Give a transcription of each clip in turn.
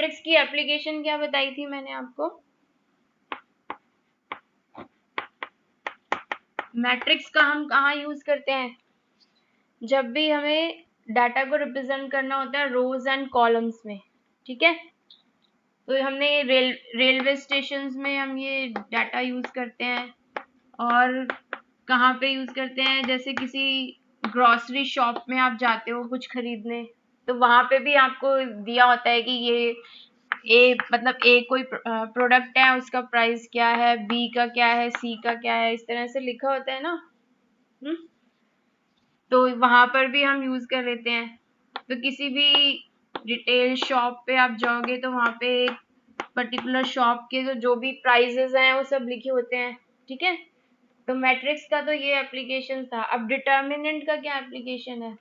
Matrix की application क्या बताई थी मैंने आपको? मैट्रिक्स का हम कहाँ यूज करते हैं? जब भी हमें डाटा को रिप्रेजेंट करना होता है रोज एंड कॉलम्स में, ठीक है। तो हमने रेलवे स्टेशन में हम ये डाटा यूज करते हैं, और कहाँ पे यूज करते हैं, जैसे किसी ग्रोसरी शॉप में आप जाते हो कुछ खरीदने, तो वहां पे भी आपको दिया होता है कि ये मतलब ए कोई प्रोडक्ट है, उसका प्राइस क्या है, बी का क्या है, सी का क्या है, इस तरह से लिखा होता है ना। तो वहां पर भी हम यूज कर लेते हैं। तो किसी भी रिटेल शॉप पे आप जाओगे तो वहां पे पर्टिकुलर शॉप के जो भी प्राइसेस हैं वो सब लिखे होते हैं, ठीक है। तो मैट्रिक्स का तो ये एप्लीकेशन था। अब डिटर्मिनेंट का क्या एप्लीकेशन है?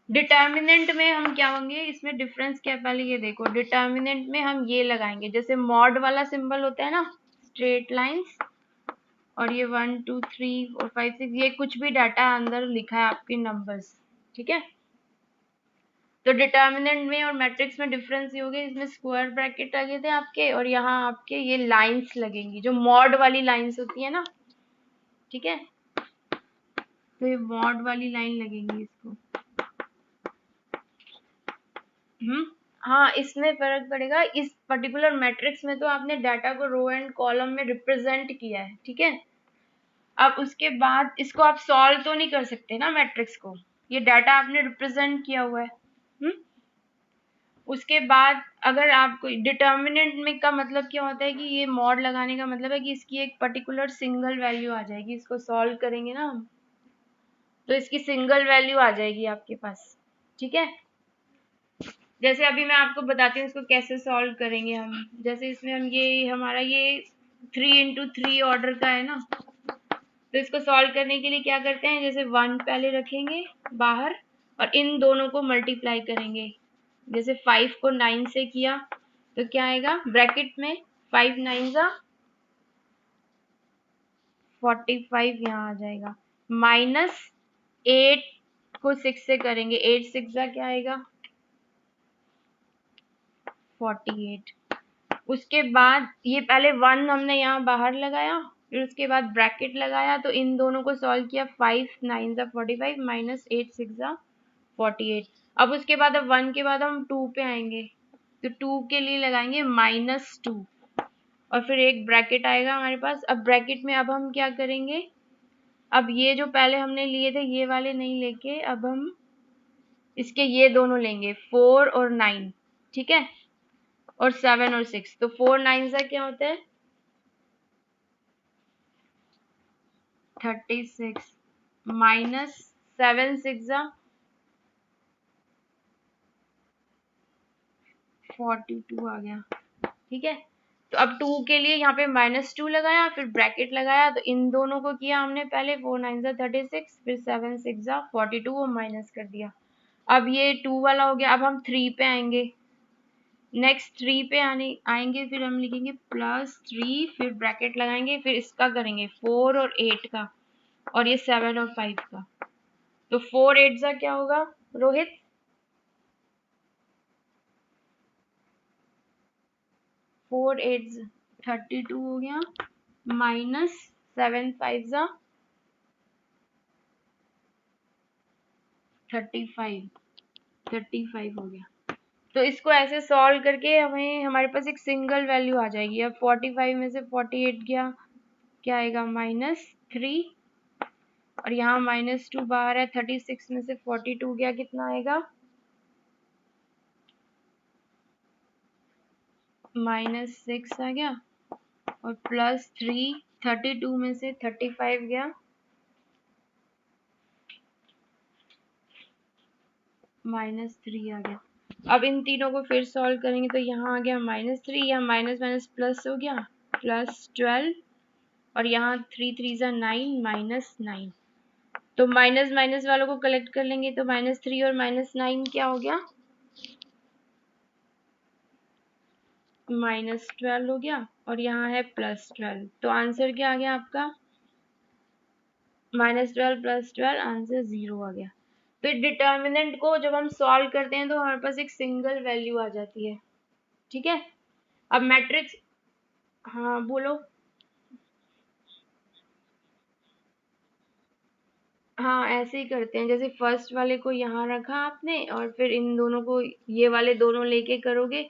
डिटर्मिनेंट में हम क्या होंगे, इसमें डिफरेंस क्या, पहले ये देखो। डिटर्मिनेंट में हम ये लगाएंगे, जैसे मॉड वाला सिंबल होता है ना, स्ट्रेट लाइंस, और ये 1 2 3 4 5 6, ये कुछ भी डाटा अंदर लिखा है आपके नंबर्स, ठीक है। तो डिटर्मिनेंट में और मैट्रिक्स में डिफरेंस ये हो गया, इसमें स्क्वायर ब्रैकेट लगे थे आपके, और यहाँ आपके ये लाइंस लगेंगी, जो मॉड वाली लाइंस होती है ना, ठीक है। तो ये मॉड वाली लाइन लगेंगी इसको। हाँ, इसमें फर्क पड़ेगा। इस पर्टिकुलर मैट्रिक्स में तो आपने डाटा को रो एंड कॉलम में रिप्रेजेंट किया है, ठीक है। अब उसके बाद इसको आप सॉल्व तो नहीं कर सकते ना मैट्रिक्स को, ये डाटा आपने रिप्रेजेंट किया हुआ है। उसके बाद अगर आपको डिटर्मिनेंट में का मतलब क्या होता है कि ये मॉड लगाने का मतलब है कि इसकी एक पर्टिकुलर सिंगल वैल्यू आ जाएगी। इसको सॉल्व करेंगे ना हम, तो इसकी सिंगल वैल्यू आ जाएगी आपके पास, ठीक है। जैसे अभी मैं आपको बताती हूँ इसको कैसे सॉल्व करेंगे हम। जैसे इसमें हम ये हमारा ये 3 into 3 ऑर्डर का है ना, तो इसको सॉल्व करने के लिए क्या करते हैं, जैसे 1 पहले रखेंगे बाहर और इन दोनों को मल्टीप्लाई करेंगे। जैसे 5 को 9 से किया तो क्या आएगा, ब्रैकेट में 5 9 जा 45 यहाँ आ जाएगा, माइनस 8 को 6 से करेंगे, 8 6 जा क्या आएगा 48। उसके बाद ये पहले 1 हमने यहाँ बाहर लगाया, फिर उसके बाद ब्रैकेट लगाया, तो इन दोनों को सॉल्व किया, 5 9 जा 45 माइनस 8 6 जा 48। अब उसके बाद अब 1 के बाद हम 2 पे आएंगे, तो 2 के लिए लगाएंगे -2, और फिर एक ब्रैकेट आएगा हमारे पास। अब ब्रैकेट में अब हम क्या करेंगे, अब ये जो पहले हमने लिए थे ये वाले नहीं लेके अब हम इसके ये दोनों लेंगे, 4 और 9, ठीक है, और 7 और 6। तो 4 9 से क्या होता है 36, माइनस 7 6 जा 42 आ गया, ठीक है। तो अब 2 के लिए यहाँ पे -2 लगाया, फिर ब्रैकेट लगाया, तो इन दोनों को किया हमने पहले, 4 9 जा 36, फिर 7 6 जा 42 और माइनस कर दिया। अब ये 2 वाला हो गया। अब हम 3 पे आएंगे, नेक्स्ट 3 पे आएंगे, फिर हम लिखेंगे +3, फिर ब्रैकेट लगाएंगे, फिर इसका करेंगे 4 और 8 का, और ये 7 और 5 का। तो 4 8 जा क्या होगा रोहित, 4 8 32 हो गया, माइनस 7 5 जा 35 हो गया। तो इसको ऐसे सॉल्व करके हमें हमारे पास एक सिंगल वैल्यू आ जाएगी। अब 45 में से 48 गया, क्या आएगा -3, और यहाँ -2 बाहर है, 36 में से 42 गया, कितना आएगा -6 आ गया, और +3, 32 में से 35 गया, -3 आ गया। अब इन तीनों को फिर सॉल्व करेंगे, तो यहाँ आ गया -3, यहाँ माइनस माइनस प्लस हो गया, +12, और यहाँ 3 3 जा 9, -9। तो माइनस माइनस वालों को कलेक्ट कर लेंगे, तो -3 और -9 क्या हो गया -12 हो गया, और यहाँ है +12। तो आंसर क्या आ गया आपका, -12 + 12, आंसर 0 आ गया। तो डिटर्मिनेंट को जब हम सॉल्व करते हैं तो हमारे पास एक सिंगल वैल्यू आ जाती है। ठीक है, अब मैट्रिक्स, हाँ बोलो। हाँ ऐसे ही करते हैं, जैसे फर्स्ट वाले को यहाँ रखा आपने और फिर इन दोनों को ये वाले दोनों लेके करोगे।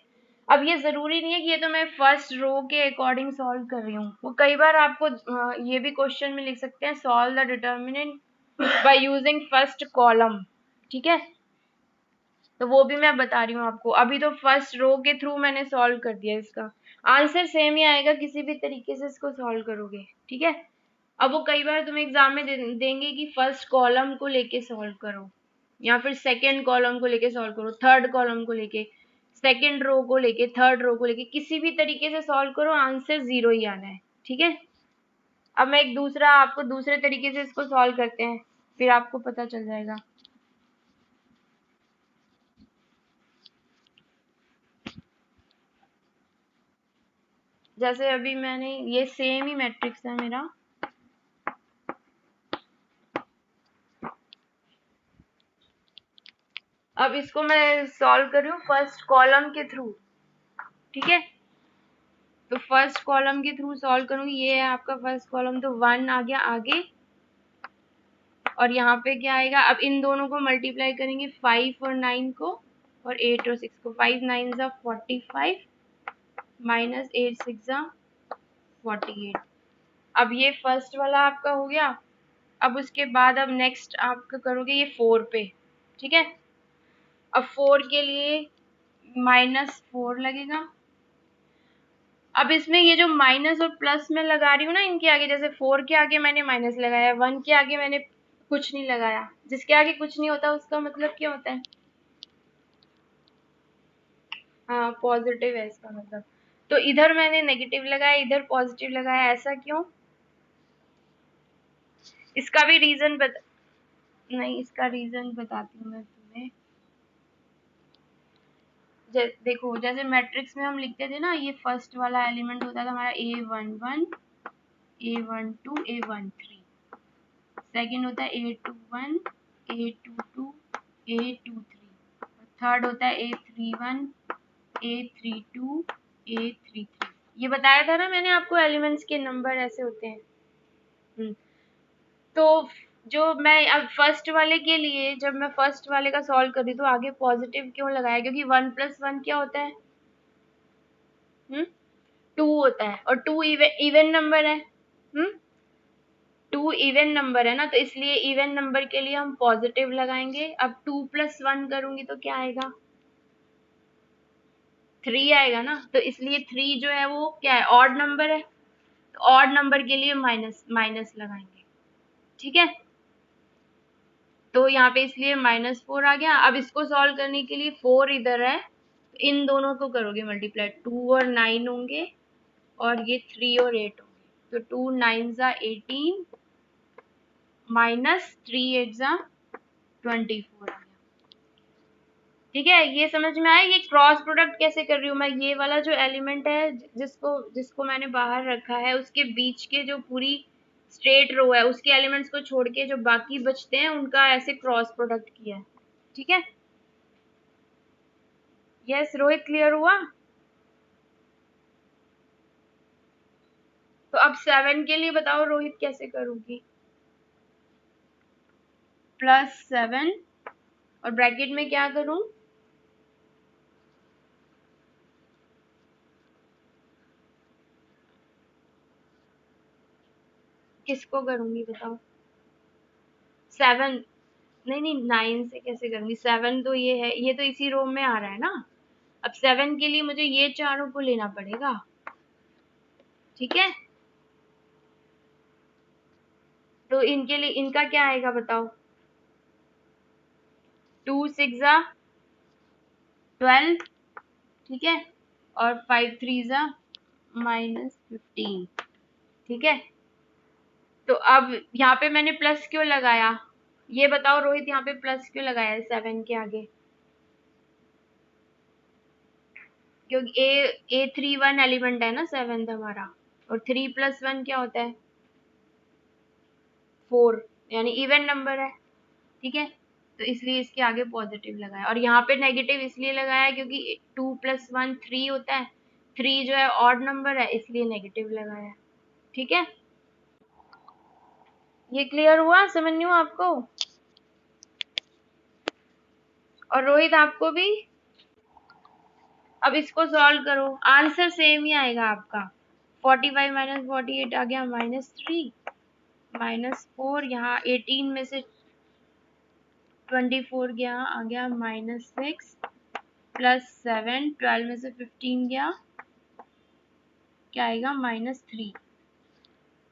अब ये जरूरी नहीं है कि ये तो मैं फर्स्ट रो के अकॉर्डिंग सॉल्व कर रही हूँ, वो कई बार आपको ये भी क्वेश्चन में लिख सकते हैं, solve the determinant by using first column. ठीक है, तो वो भी मैं बता रही हूँ आपको। अभी तो फर्स्ट रो के थ्रू मैंने सॉल्व कर दिया, इसका आंसर सेम ही आएगा किसी भी तरीके से इसको सॉल्व करोगे। ठीक है, अब वो कई बार तुम्हें एग्जाम में देंगे कि फर्स्ट कॉलम को लेके सॉल्व करो, या फिर सेकंड कॉलम को लेके सॉल्व करो, थर्ड कॉलम को लेके, सेकंड रो को लेके, थर्ड रो को लेके, किसी भी तरीके से सॉल्व करो, आंसर 0 ही आना है। ठीक है, अब मैं एक दूसरा आपको दूसरे तरीके से इसको सॉल्व करते हैं, फिर आपको पता चल जाएगा। जैसे अभी मैंने ये सेम ही मैट्रिक्स है मेरा, अब इसको मैं सॉल्व कर रही हूँ फर्स्ट कॉलम के थ्रू। ठीक है, तो फर्स्ट कॉलम के थ्रू सॉल्व करूंगी, ये है आपका फर्स्ट कॉलम, तो 1 आ गया आगे, और यहाँ पे क्या आएगा, अब इन दोनों को मल्टीप्लाई करेंगे 5 और 9 को, और 8 और 6 को, 5 9 जा 45 माइनस 8 6 जा 48। अब ये फर्स्ट वाला आपका हो गया। अब उसके बाद अब नेक्स्ट आपका करोगे ये 4 पे। ठीक है, अब 4 के लिए -4 लगेगा। अब इसमें ये जो माइनस और प्लस में लगा रही हूँ ना इनके आगे, जैसे 4 के आगे मैंने माइनस लगाया, 1 के आगे मैंने कुछ नहीं लगाया, जिसके आगे कुछ नहीं होता उसका मतलब क्या होता है, हाँ पॉजिटिव है इसका मतलब। तो इधर मैंने नेगेटिव लगाया, इधर पॉजिटिव लगाया, ऐसा क्यों? इसका भी रीजन नहीं, इसका रीजन बताती हूँ मैं तुम्हें। देखो जैसे मैट्रिक्स में हम लिखते थे ना, ये फर्स्ट वाला एलिमेंट होता था हमारा A11 A12 A13, सेकंड होता है A21 A22 A23, थर्ड होता है A31 A32 A33। ये बताया था ना मैंने आपको, एलिमेंट्स के नंबर ऐसे होते हैं। तो जो मैं अब फर्स्ट वाले के लिए, जब मैं फर्स्ट वाले का सॉल्व कर रही तो आगे पॉजिटिव क्यों लगाया, क्योंकि 1 + 1 क्या होता है, 2 होता है, और 2 इवन नंबर है। 2 इवन नंबर है ना, तो इसलिए इवन नंबर के लिए हम पॉजिटिव लगाएंगे। अब 2 + 1 करूंगी तो क्या आएगा, 3 आएगा ना, तो इसलिए 3 जो है वो क्या है, ऑड नंबर है, तो ऑड नंबर के लिए माइनस माइनस लगाएंगे। ठीक है, तो यहाँ पे इसलिए -4 आ गया। अब इसको सॉल्व करने के लिए 4 इधर है, तो इन दोनों को करोगे मल्टीप्लाई, 2 और 9 होंगे, और ये 3 और 8 होंगे, तो 2 9 जा 18 माइनस 3 8 जा 24 आ गया। ठीक है, ये समझ में आया, ये क्रॉस प्रोडक्ट कैसे कर रही हूँ मैं, ये वाला जो एलिमेंट है जिसको जिसको मैंने बाहर रखा है, उसके बीच के जो पूरी स्ट्रेट रो है उसके एलिमेंट्स को छोड़ के जो बाकी बचते हैं उनका ऐसे क्रॉस प्रोडक्ट किया है। ठीक है, यस रोहित, क्लियर हुआ? तो अब 7 के लिए बताओ रोहित कैसे करूंगी, +7, और ब्रैकेट में क्या करूं, किसको करूंगी बताओ, 7, नहीं नहीं 9 से कैसे करूंगी, 7 तो ये है, ये तो इसी रो में आ रहा है ना। अब 7 के लिए मुझे ये चारों को लेना पड़ेगा। ठीक है, तो इनके लिए इनका क्या आएगा बताओ, 2 6 जा 12, ठीक है, और 5 3 जा -15। ठीक है, तो अब यहाँ पे मैंने प्लस क्यों लगाया, ये बताओ रोहित, यहाँ पे प्लस क्यों लगाया है 7 के आगे, क्योंकि A31 एलिमेंट है ना 7 हमारा, और 3 + 1 क्या होता है 4, यानी इवन नंबर है। ठीक है, तो इसलिए इसके आगे पॉजिटिव लगाया, और यहाँ पे नेगेटिव इसलिए लगाया क्योंकि 2 + 1 3 होता है, 3 जो है ऑड नंबर है इसलिए नेगेटिव लगाया। ठीक है, ये क्लियर हुआ समझ आपको? और रोहित आपको भी? अब इसको सॉल्व करो, आंसर सेम ही आएगा आपका। 45 - 48 आ गया -3, -4, यहाँ 18 में से 24 गया, आ गया -6, +7, 12 में से 15 गया, क्या आएगा -3।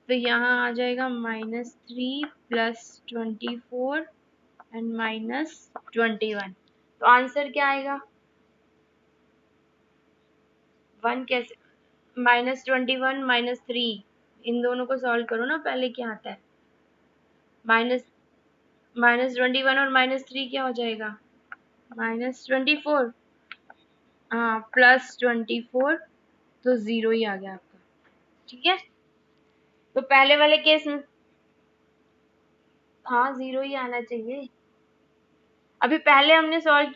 तो यहाँ आ जाएगा -3 + 24 एंड -21। तो आंसर क्या आएगा? 1 कैसे? -21 -3, इन दोनों को सॉल्व करो ना पहले, क्या आता है? -21 और -3 क्या हो जाएगा? -24, हाँ +24, तो 0 ही आ गया आपका। ठीक है, तो पहले वाले केस में हाँ 0 ही आना चाहिए। अभी पहले हमने सॉल्व,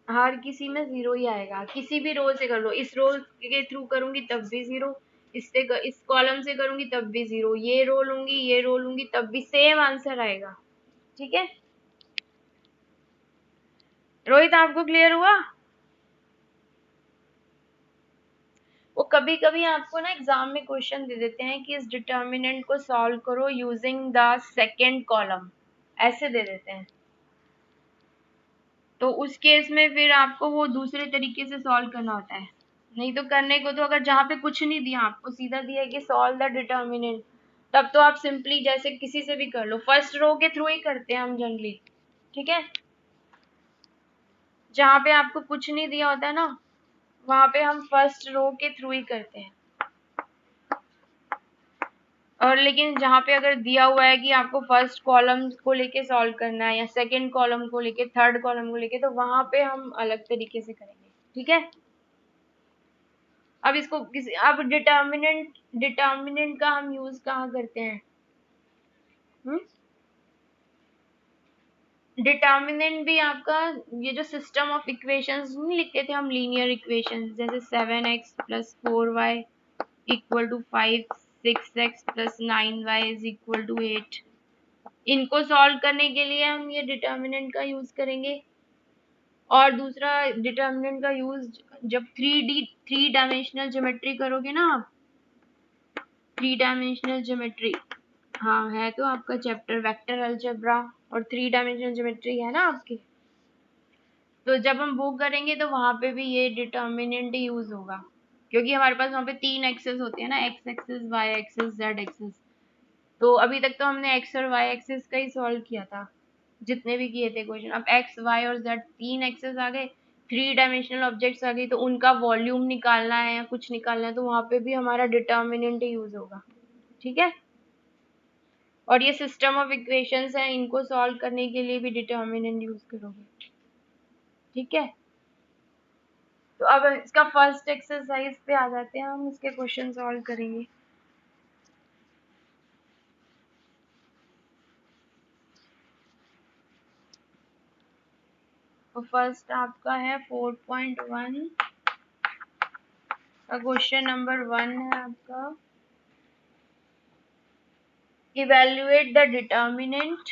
हर किसी में 0 ही आएगा, किसी भी रो से कर लो, इस रो के थ्रू करूंगी तब भी 0, इस कॉलम से करूंगी तब भी 0, ये रो लूंगी ये रो लूंगी तब भी सेम आंसर आएगा। ठीक है रोहित, आपको क्लियर हुआ? वो कभी कभी आपको ना एग्जाम में क्वेश्चन दे देते हैं कि इस डिटर्मिनेंट को सॉल्व करो यूजिंग द सेकेंड कॉलम, ऐसे दे देते हैं। तो उस केस में फिर आपको वो दूसरे तरीके से सॉल्व करना होता है। नहीं तो करने को तो अगर जहाँ पे कुछ नहीं दिया, आपको सीधा दिया है कि सॉल्व द डिटर्मिनेंट, तब तो आप सिंपली जैसे किसी से भी कर लो, फर्स्ट रो के थ्रू ही करते हैं हम जनरली। ठीक है, जहाँ पे आपको कुछ नहीं दिया होता है ना, वहां पे हम फर्स्ट रो के थ्रू ही करते हैं। और लेकिन जहाँ पे अगर दिया हुआ है कि आपको फर्स्ट कॉलम को लेके सॉल्व करना है या सेकंड कॉलम को लेके, थर्ड कॉलम को लेके, तो वहां पे हम अलग तरीके से करेंगे। ठीक है, अब इसको किसी, अब डिटर्मिनेंट का हम यूज कहाँ करते हैं? डिटर्मिनेंट भी आपका, ये जो सिस्टम ऑफ इक्वेशंस नहीं लिखते थे हम, लीनियर इक्वेशंस, जैसे 7x + 4y = 5, 6x + 9y = 8, इनको सॉल्व करने के लिए हम ये डिटर्मिनेंट का यूज करेंगे। और दूसरा डिटर्मिनेंट का यूज जब 3 डायमेंशनल ज्योमेट्री करोगे ना आप, 3 डायमेंशनल ज्योमेट्री, हाँ है तो आपका चैप्टर वेक्टर अलजेब्रा और 3 डायमेंशनल ज्योमेट्री है ना आपकी, तो जब हम वो करेंगे तो वहां पे भी ये डिटर्मिनेंट यूज होगा, क्योंकि हमारे पास वहां पे 3 एक्सेस होते हैं ना, x axis, y axis, z axis. तो अभी तक तो हमने x और y एक्सेस का ही सॉल्व किया था, जितने भी किए थे क्वेश्चन। अब x, y और z 3 एक्सेस आ गए, 3 डायमेंशनल ऑब्जेक्ट्स आ गई, तो उनका वॉल्यूम निकालना है या कुछ निकालना है, तो वहां पे भी हमारा डिटर्मिनेंट यूज होगा। ठीक है, और ये सिस्टम ऑफ इक्वेशंस है, इनको सॉल्व करने के लिए भी डिटर्मिनेंट यूज करोगे। ठीक है, तो अब इसका फर्स्ट एक्सरसाइज पे आ जाते हैं, हम इसके क्वेश्चन सॉल्व करेंगे। तो फर्स्ट आपका है 4.1 का क्वेश्चन नंबर 1 है आपका, इवेल्युएट द डिटर्मिनेंट।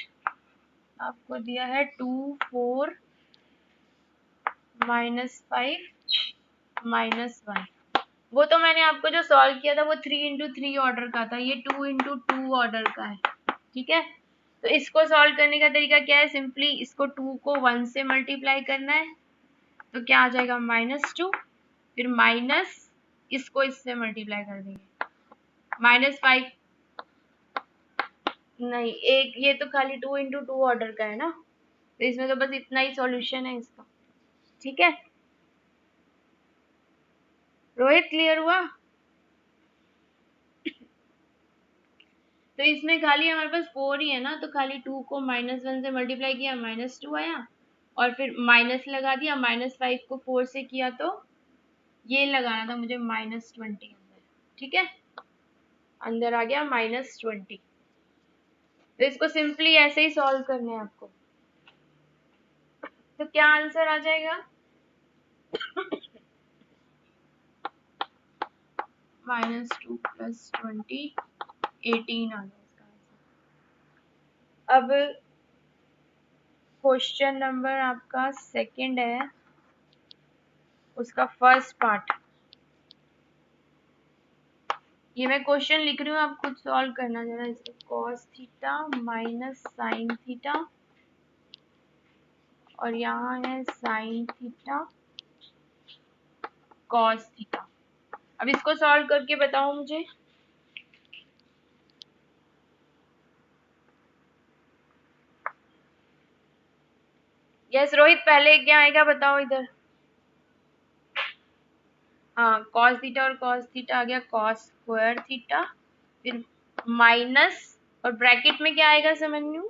आपको दिया है 2, 4, -5, -1। वो तो मैंने आपको जो सॉल्व किया था वो 3 × 3 ऑर्डर का था, ये 2 × 2 ऑर्डर का है। ठीक है, तो इसको सॉल्व करने का तरीका क्या है? सिंपली इसको 2 को 1 से मल्टीप्लाई करना है, तो क्या आ जाएगा -2, फिर माइनस इसको इससे मल्टीप्लाई कर देंगे, -5 नहीं, एक ये तो खाली 2 × 2 ऑर्डर का है ना, तो इसमें तो बस इतना ही सॉल्यूशन है इसका। ठीक है रोहित, क्लियर हुआ? तो इसमें खाली हमारे पास 4 ही है ना, तो खाली 2 को -1 से मल्टीप्लाई किया, -2 आया, और फिर माइनस लगा दिया, -5 को 4 से किया तो ये लगाना था मुझे -20 अंदर। ठीक है, अंदर आ गया -20। तो इसको सिंपली ऐसे ही सॉल्व करना है आपको। तो क्या आंसर आ जाएगा? -2 + 20 18 आ गया इसका आंसर। अब क्वेश्चन नंबर आपका सेकंड है, उसका फर्स्ट पार्ट। ये मैं क्वेश्चन लिख रही हूँ, आप खुद सॉल्व करना जरा इसको। cos theta minus sin theta और यहाँ है sin थीटा cos थीटा। अब इसको सॉल्व करके बताओ मुझे। यस रोहित, पहले क्या आएगा बताओ इधर। हाँ, cos थीटा और cos थीटा आ गया cos स्क्वायर थीटा, फिर माइनस और ब्रैकेट में क्या आएगा समझू,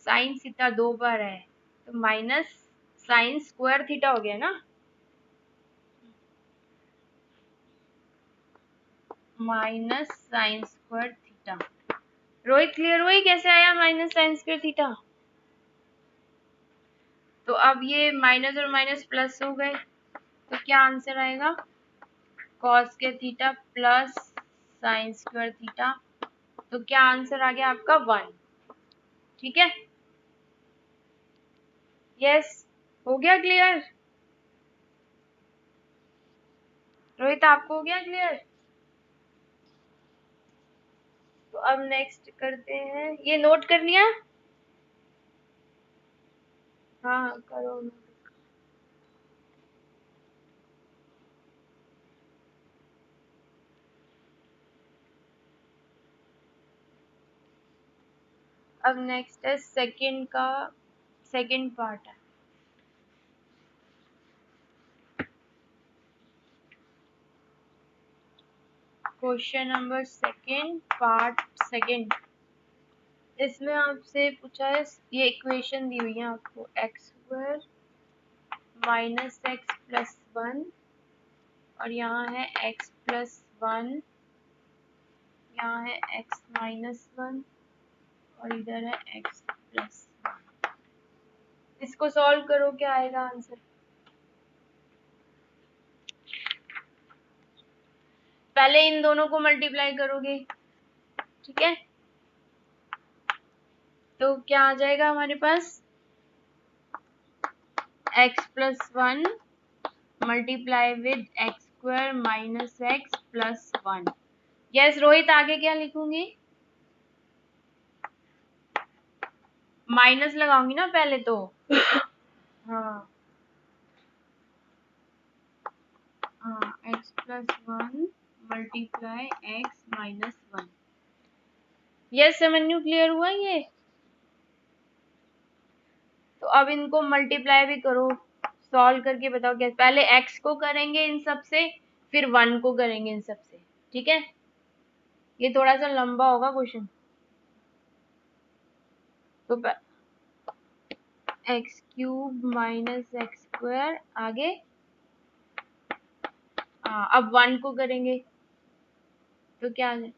साइन थीटा 2 बार है तो माइनस साइन स्क्वायर थीटा हो गया ना, minus sine square theta. Rohit clear हुई कैसे आया माइनस साइन स्क्वायर थीटा? तो अब ये माइनस और माइनस प्लस हो गए, तो क्या आंसर आएगा? cos square theta plus sine square theta. तो क्या आंसर आ गया आपका 1। ठीक है, यस, हो गया क्लियर? रोहित आपको हो गया क्लियर? तो अब नेक्स्ट करते हैं, ये नोट कर लिया? हाँ करो नोट। अब नेक्स्ट है सेकंड का, सेकंड पार्ट है। Question number second, part second. इसमें आपसे पूछा है, ये इक्वेशन दी हुई है आपको, x² माइनस एक्स प्लस 1 और यहाँ है x प्लस 1, यहाँ है x माइनस 1 और इधर है x प्लस 1। इसको सॉल्व करो, क्या आएगा आंसर? पहले इन दोनों को मल्टीप्लाई करोगे, ठीक है, तो क्या आ जाएगा हमारे पास? x plus 1 multiply with x² minus x plus 1। Yes Rohit, आगे क्या लिखूंगी? माइनस लगाऊंगी ना पहले तो। हाँ हाँ, x plus 1 multiply x minus 1। Yes Samanyu, clear हुआ ये? तो अब इनको मल्टीप्लाई भी करो, सॉल्व करके बताओ क्या। पहले x को करेंगे इन सब से, फिर 1 को करेंगे इन सब से, ठीक है? ये थोड़ा सा लंबा होगा क्वेश्चन। तो x³ माइनस x² आगे, अब 1 को करेंगे तो क्या आ जाए?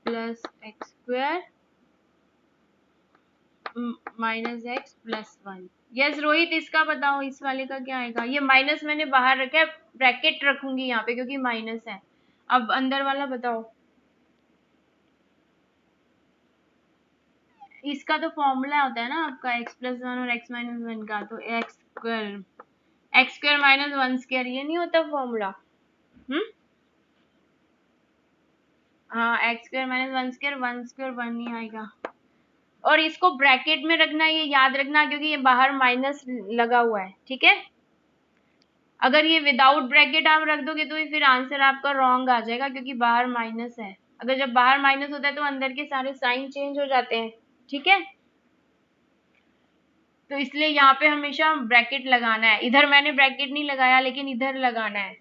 Plus x² minus x plus 1। Yes Rohit, इसका बताओ, इस वाले का क्या आएगा? ये माइनस मैंने बाहर रखा है, ब्रैकेट रखूंगी यहाँ पे क्योंकि माइनस है। अब अंदर वाला बताओ। इसका तो फॉर्मूला होता है ना आपका x प्लस 1 और x माइनस 1 का, तो x² माइनस 1², ये नहीं होता फॉर्मूला? हाँ, x² माइनस 1² 1² 1 ही आएगा। और इसको ब्रैकेट में रखना, ये याद रखना क्योंकि ये बाहर माइनस लगा हुआ है, ठीक है? अगर ये विदाउट ब्रैकेट आप रख दोगे तो फिर आंसर आपका रॉन्ग आ जाएगा क्योंकि बाहर माइनस है। अगर जब बाहर माइनस होता है तो अंदर के सारे साइन चेंज हो जाते हैं, ठीक है? तो इसलिए यहाँ पे हमेशा ब्रैकेट लगाना है। इधर मैंने ब्रैकेट नहीं लगाया लेकिन इधर लगाना है।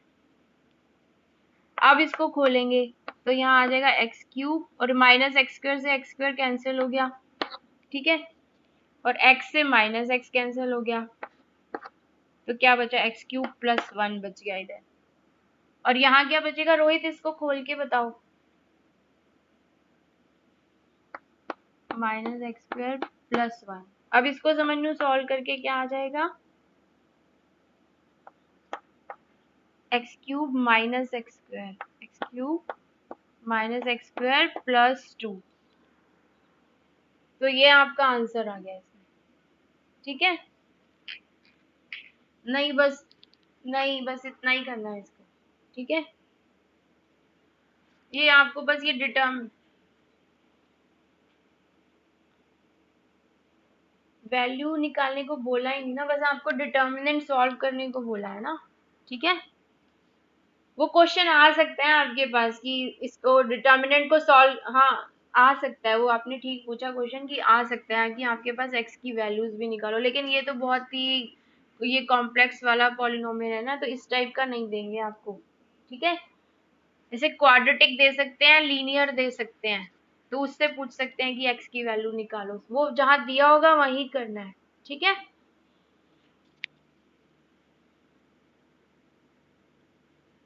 अब इसको खोलेंगे तो यहाँ आ जाएगा x³ और माइनस x² से x² कैंसिल हो गया, ठीक है, और x से माइनस x कैंसिल हो गया, तो क्या बचा? x³ प्लस 1 बच गया इधर। और यहाँ क्या बचेगा रोहित, इसको खोल के बताओ। Minus x square plus 1। अब इसको समझ लो, सॉल्व करके क्या आ जाएगा, x cube minus x square, x cube minus x square plus 2। तो ये आपका आंसर आ गया इसमें। ठीक है, नहीं बस, नहीं बस इतना ही करना है इसको। ठीक है, ये आपको बस ये वैल्यू निकालने को बोला ही नहीं ना, बस आपको डिटर्मिनेंट सॉल्व करने को बोला है ना। ठीक है, वो क्वेश्चन आ सकता है आपके पास कि इसको डिटर्मिनेंट को सॉल्व, हाँ आ सकता है, वो आपने ठीक पूछा क्वेश्चन कि आ सकता है कि आपके पास एक्स की वैल्यूज भी निकालो, लेकिन ये तो बहुत ही ये कॉम्प्लेक्स वाला पॉलिनोमियल है ना, तो इस टाइप का नहीं देंगे आपको। ठीक है, जैसे क्वाड्रेटिक दे सकते हैं, लीनियर दे सकते हैं, तो उससे पूछ सकते हैं कि एक्स की वैल्यू निकालो, वो जहां दिया होगा वहीं करना है। ठीक है,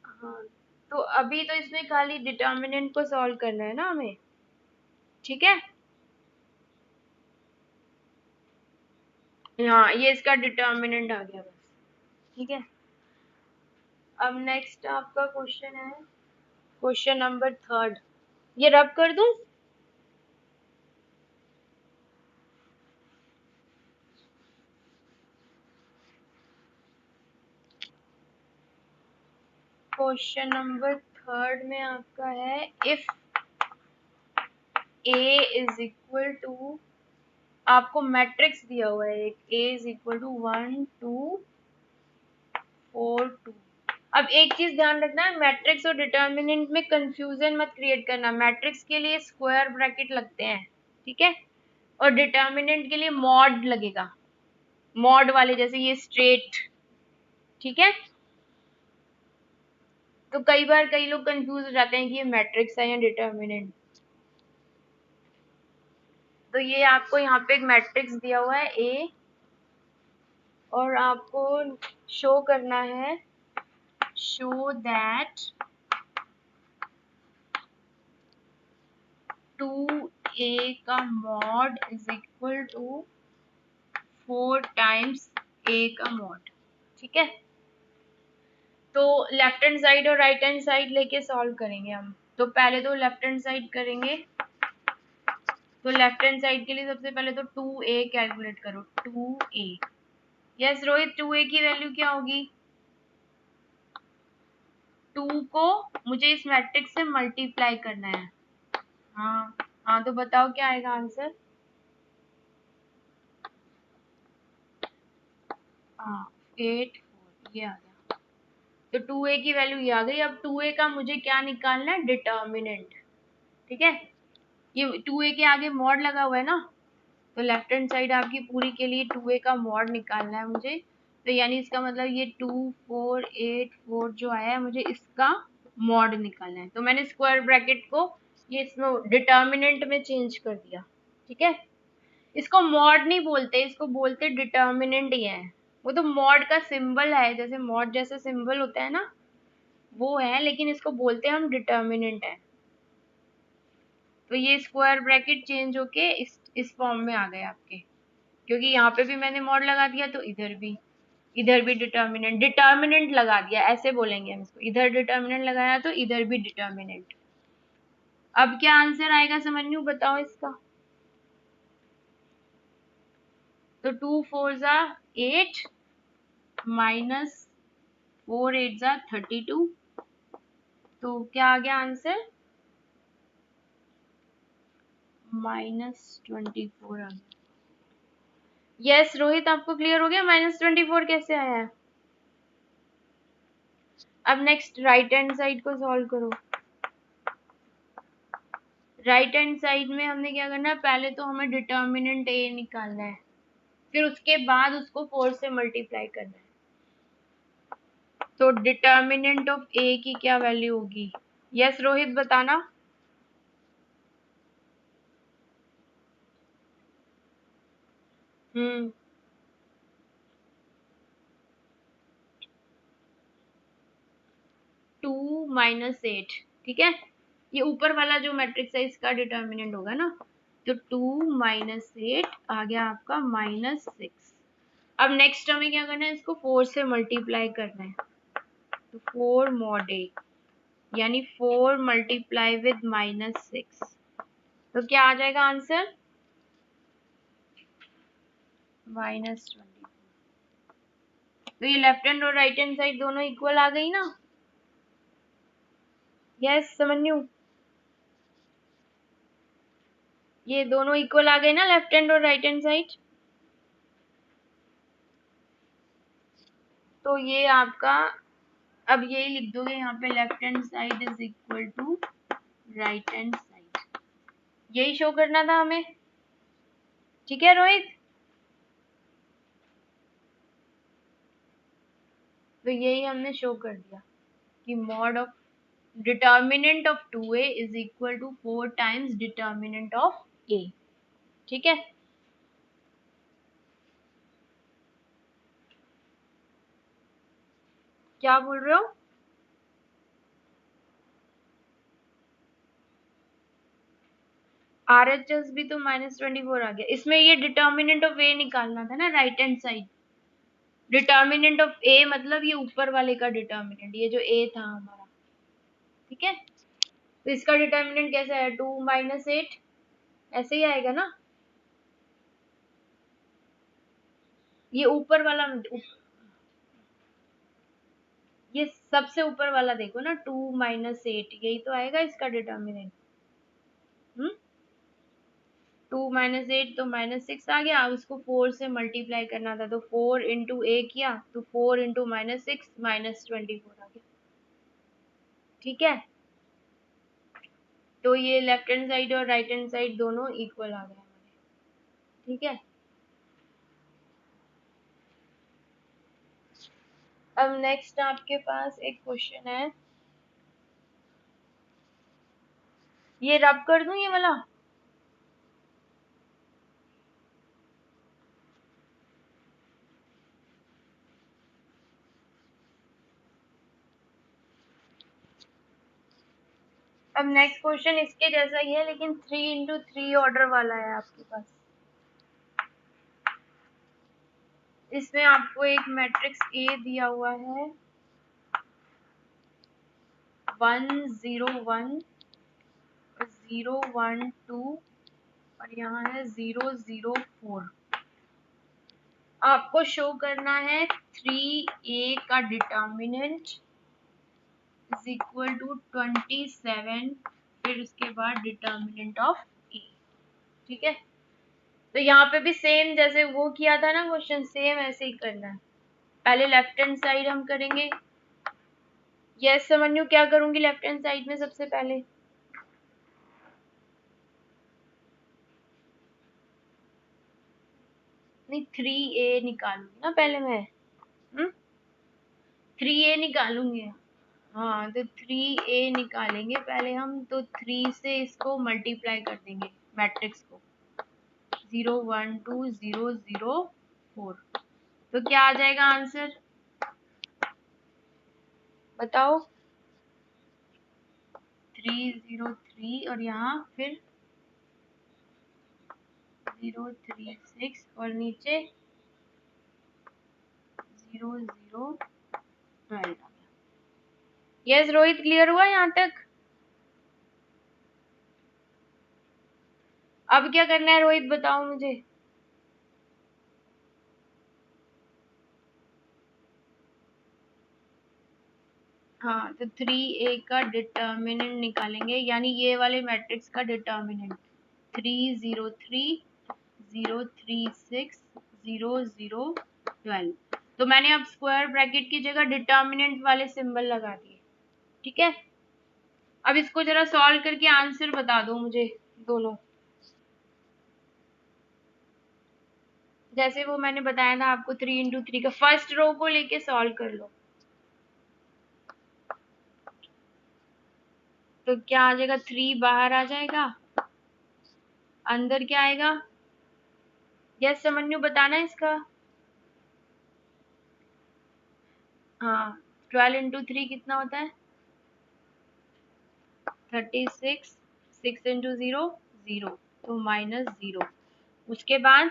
हाँ, तो अभी तो इसमें खाली डिटर्मिनेंट को सॉल्व करना है ना हमें। ठीक है, हाँ ये इसका डिटर्मिनेंट आ गया बस। ठीक है, अब नेक्स्ट आपका क्वेश्चन है, क्वेश्चन नंबर 3। ये रब कर दूं? क्वेश्चन नंबर 3 में आपका है, if a is equal to, आपको मैट्रिक्स दिया हुआ है एक, ए इज इक्वल टू 1 2 4 2। अब एक चीज ध्यान रखना है, मैट्रिक्स और डिटर्मिनेंट में कंफ्यूजन मत क्रिएट करना। मैट्रिक्स के लिए स्क्वायर ब्रैकेट लगते हैं, ठीक है, और डिटर्मिनेंट के लिए मॉड लगेगा, मॉड वाले जैसे ये स्ट्रेट। ठीक है, तो कई बार कई लोग कंफ्यूज हो जाते हैं कि ये मैट्रिक्स है या डिटर्मिनेंट। तो ये आपको यहाँ पे एक मैट्रिक्स दिया हुआ है ए, और आपको शो करना है, शो दैट 2a का mod is equal to 4 times a का मॉड। ठीक है, तो लेफ्ट हैंड साइड और राइट हैंड साइड लेके सॉल्व करेंगे हम। तो पहले तो लेफ्ट हैंड साइड करेंगे, तो लेफ्ट हैंड साइड के लिए सबसे पहले तो 2a कैलकुलेट करो, 2a। यस रोहित, 2a की वैल्यू क्या होगी, 2 को मुझे इस मैट्रिक्स से मल्टीप्लाई करना है। हाँ हाँ, तो बताओ क्या आएगा आंसर। हाँ 8 4, ये आ गया। तो 2a की वैल्यू ये आ गई। अब 2a का मुझे क्या निकालना है, डिटर्मिनेंट। ठीक है, ये 2a के आगे मॉड लगा हुआ है ना, तो लेफ्ट हैंड साइड आपकी पूरी के लिए 2a का मॉड निकालना है मुझे। तो यानी इसका मतलब ये 2 4 8 4 जो आया है, मुझे इसका मॉड निकालना है। तो मैंने स्क्वायर ब्रैकेट को ये इसमें डिटर्मिनेंट में चेंज कर दिया। ठीक है, इसको मॉड नहीं बोलते, इसको बोलते डिटर्मिनेंट ही है। वो तो मॉड का सिंबल है, जैसे मॉड जैसे सिंबल होता है ना, वो है, लेकिन इसको बोलते हैं हम डिटर्मिनेंट है। तो ये स्क्वायर ब्रैकेट चेंज होके इस फॉर्म में आ गए आपके, क्योंकि यहाँ पे भी मैंने मॉड लगा दिया, तो इधर भी डिटर्मिनेंट, डिटर्मिनेंट लगा दिया, ऐसे बोलेंगे हम इसको, इधर डिटर्मिनेंट लगाया तो इधर भी डिटर्मिनेंट। अब क्या आंसर आएगा समझ बताओ इसका। तो 2 4 जा 8 माइनस 4 8 जा 32, तो क्या आ गया आंसर, -24 आ गया। यस रोहित, आपको क्लियर हो गया -24 कैसे आया है। अब नेक्स्ट राइट हैंड साइड को सॉल्व करो। राइट हैंड साइड में हमने क्या करना है, पहले तो हमें डिटर्मिनेंट ए निकालना है, फिर उसके बाद उसको 4 से मल्टीप्लाई करना है। तो डिटर्मिनेंट ऑफ ए की क्या वैल्यू होगी, यस रोहित बताना। हम्म, 2 - 8। ठीक है, ये ऊपर वाला जो मैट्रिक्स है इसका डिटर्मिनेंट होगा ना, तो 2 माइनस 8 आ गया आपका -6। अब नेक्स्ट हमें क्या करना है, इसको 4 से मल्टीप्लाई करना है। तो 4 mod 8 यानी 4 मल्टीप्लाई विद -6, तो क्या आ जाएगा आंसर -20। तो ये लेफ्ट हैंड और राइट हैंड साइड दोनों इक्वल आ गई ना? यस समन्यु, ये दोनों इक्वल आ गए ना, लेफ्ट हैंड और राइट हैंड साइड। तो ये आपका, अब यही लिख दोगे यहाँ पे, left hand side is equal to right hand side. यही शो करना था हमें, ठीक है रोहित? तो यही हमने शो कर दिया कि mod of determinant of 2a is equal to 4 times determinant of a। ठीक है, क्या बोल रहे हो? RHS भी तो -24 आ गया। इसमें ये डिटर्मिनेंट ऑफ a निकालना था ना, right hand side. Determinant of a मतलब ये ऊपर वाले का डिटर्मिनेंट, ये जो a था हमारा, ठीक है? तो इसका डिटर्मिनेंट कैसा है, 2 माइनस 8, ऐसे ही आएगा ना? ये ऊपर वाला, ये सबसे ऊपर वाला देखो ना, 2 माइनस 8, यही तो आएगा इसका डिटर्मिनेंट। 2 - 8 तो -6 आ गया। अब इसको 4 से मल्टीप्लाई करना था, तो 4 इंटू ए किया, तो 4 इंटू -6 -24 आ गया। ठीक है, तो ये लेफ्ट हैंड साइड और राइट हैंड साइड दोनों इक्वल आ गए हमारे। ठीक है, अब नेक्स्ट आपके पास एक क्वेश्चन है, ये रब कर दूं ये वाला? अब नेक्स्ट क्वेश्चन इसके जैसा ही है, लेकिन 3 × 3 ऑर्डर वाला है आपके पास। इसमें आपको एक मैट्रिक्स ए दिया हुआ है 1 0 1 0 1 2 और यहाँ है 0 0 4। आपको शो करना है 3a का डिटर्मिनेंट इज इक्वल टू 27, फिर उसके बाद डिटर्मिनेंट ऑफ ए। ठीक है, तो यहाँ पे भी सेम जैसे वो किया था ना क्वेश्चन, सेम ऐसे ही करना है। पहले लेफ्ट हैंड साइड हम करेंगे। यस समन्यु, क्या करूंगी लेफ्ट हैंड साइड में सबसे पहले? नहीं, 3a निकालूंगी ना पहले मैं। 3a निकालूंगी। हाँ, तो 3a निकालेंगे पहले हम, तो 3 से इसको मल्टीप्लाई कर देंगे मैट्रिक्स को, 0 1 2 0 0 4। तो क्या आ जाएगा आंसर, बताओ? 3 0 3 और यहाँ फिर 0 3 6 और नीचे 0 0 12। यस रोहित, क्लियर हुआ यहाँ तक? अब क्या करना है रोहित, बताओ मुझे। हाँ, तो 3a का डिटर्मिनेंट निकालेंगे, यानी ये वाले मैट्रिक्स का डिटर्मिनेंट 3 0 3 0 3 6 0 0 12। तो मैंने अब स्क्वायर ब्रैकेट की जगह डिटर्मिनेंट वाले सिंबल लगा दिए। ठीक है, अब इसको जरा सॉल्व करके आंसर बता दो मुझे दोनों, जैसे वो मैंने बताया था आपको 3 × 3 का। फर्स्ट रो को लेके सॉल्व कर लो। तो क्या आ जाएगा, 3 बाहर आ जाएगा, अंदर क्या आएगा? यस समन्यु, बताना इसका। हाँ, 12 × 3 कितना होता है? 36। 6 × 0 0, तो -0। उसके बाद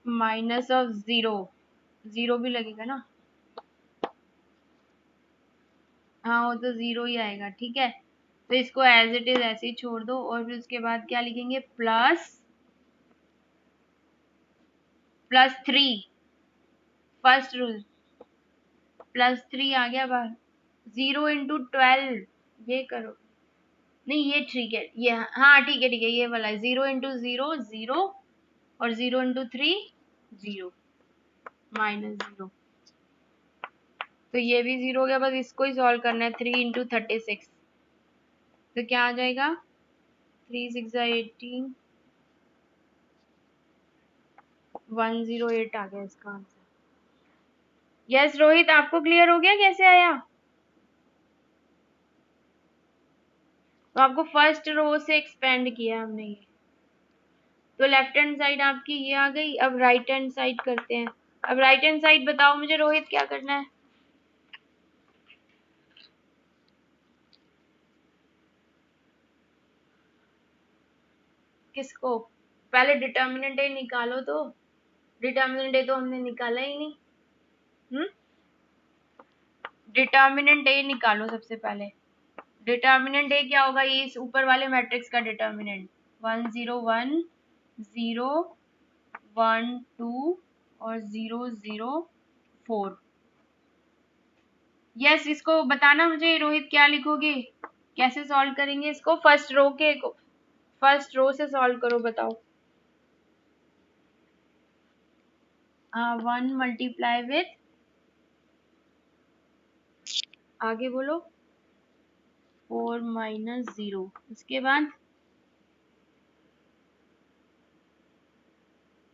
-0, 0 भी लगेगा ना, हाँ वो तो 0 ही आएगा। ठीक है, तो इसको एज इट इज ऐसे ही छोड़ दो और फिर उसके बाद क्या लिखेंगे, +3, फर्स्ट रूल +3 आ गया बाहर। 0 × 12, ये करो, नहीं ये ठीक है, ये हाँ ठीक है ठीक है, ये वाला है। 0 × 0 0 और 0 × 3 0, -0। तो ये भी 0 हो गया, बस इसको ही सॉल्व करना है। 3 × 36, तो क्या आ जाएगा, 3 6 18, 108 आ गया इसका आंसर। यस रोहित, आपको क्लियर हो गया कैसे आया? तो आपको फर्स्ट रो से एक्सपेंड किया हमने ये, तो लेफ्ट हैंड साइड आपकी ये आ गई। अब राइट हैंड साइड करते हैं। अब राइट हैंड साइड बताओ मुझे रोहित, क्या करना है? किसको? पहले डिटर्मिनेंट ए निकालो, तो डिटर्मिनेंट ए तो हमने निकाला ही नहीं। डिटर्मिनेंट ए निकालो सबसे पहले। डिटर्मिनेंट ए क्या होगा, ये इस ऊपर वाले मैट्रिक्स का डिटर्मिनेंट। 1 0 1 0 1 2 और 0 0 4। यस, इसको बताना मुझे रोहित, क्या लिखोगे, कैसे सॉल्व करेंगे इसको? फर्स्ट रो से सॉल्व करो, बताओ। 1 मल्टीप्लाई विथ, आगे बोलो, 4 -0। उसके बाद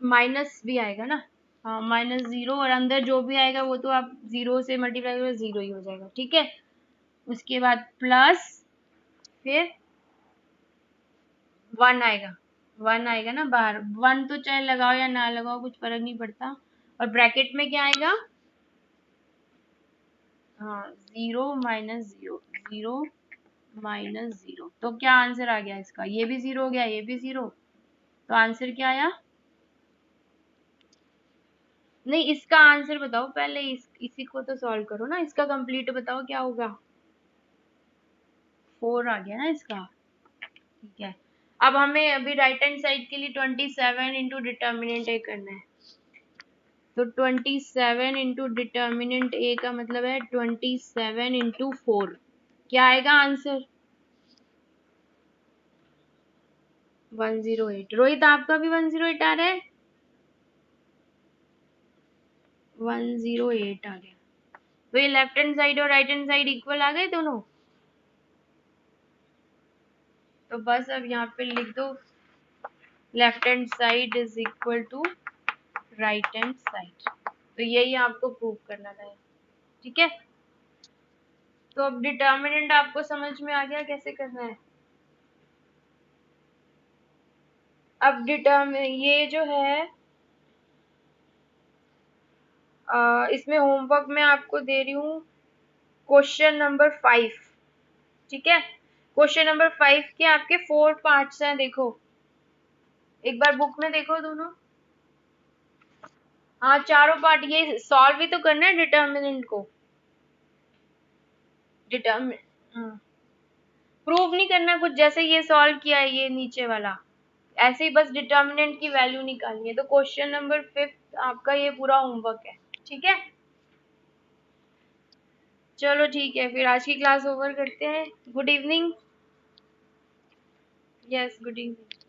माइनस भी आएगा ना, हाँ -0, और अंदर जो भी आएगा वो तो आप 0 से मल्टीप्लाई करो, 0 ही हो जाएगा। ठीक है, उसके बाद प्लस, फिर 1 आएगा, 1 आएगा ना बाहर। 1 तो चाहे लगाओ या ना लगाओ कुछ फर्क नहीं पड़ता। और ब्रैकेट में क्या आएगा, हाँ 0 -0 0 -0। तो क्या आंसर आ गया इसका, ये भी 0 हो गया, ये भी 0। तो आंसर क्या आया? नहीं, इसका आंसर बताओ पहले, इसी को तो सॉल्व करो ना, इसका कंप्लीट बताओ क्या होगा। 4 आ गया ना इसका। ठीक है, अब हमें अभी राइट हैंड साइड के लिए 27 इंटू डिटर्मिनेंट ए करना है। तो 27 इंटू डिटर्मिनेंट ए का मतलब है 27 × 4। क्या आएगा आंसर? 108। रोहित, आपका भी 108 आ रहा है? 108 आ गया। तो ये लेफ्ट हैंड साइड और राइट हैंड साइड इक्वल आ गए दोनों। तो बस अब यहाँ पे लिख दो, left hand side is equal to right hand side. तो यही आपको प्रूव करना था। ठीक है, तो अब डिटर्मिनेंट आपको समझ में आ गया कैसे करना है। अब ये जो है, इसमें होमवर्क में आपको दे रही हूँ क्वेश्चन नंबर 5। ठीक है, क्वेश्चन नंबर 5 के आपके 4 पार्ट्स हैं। देखो, एक बार बुक में देखो दोनों। हाँ, चारों पार्ट, ये सॉल्व भी तो करना है डिटर्मिनेंट को। डिटर्मिन हाँ, प्रूव नहीं करना कुछ, जैसे ये सॉल्व किया है ये नीचे वाला, ऐसे ही बस डिटर्मिनेंट की वैल्यू निकालनी है। तो क्वेश्चन नंबर 5 आपका ये पूरा होमवर्क है। ठीक है, चलो ठीक है, फिर आज की क्लास ओवर करते हैं। Good evening. Yes, good evening.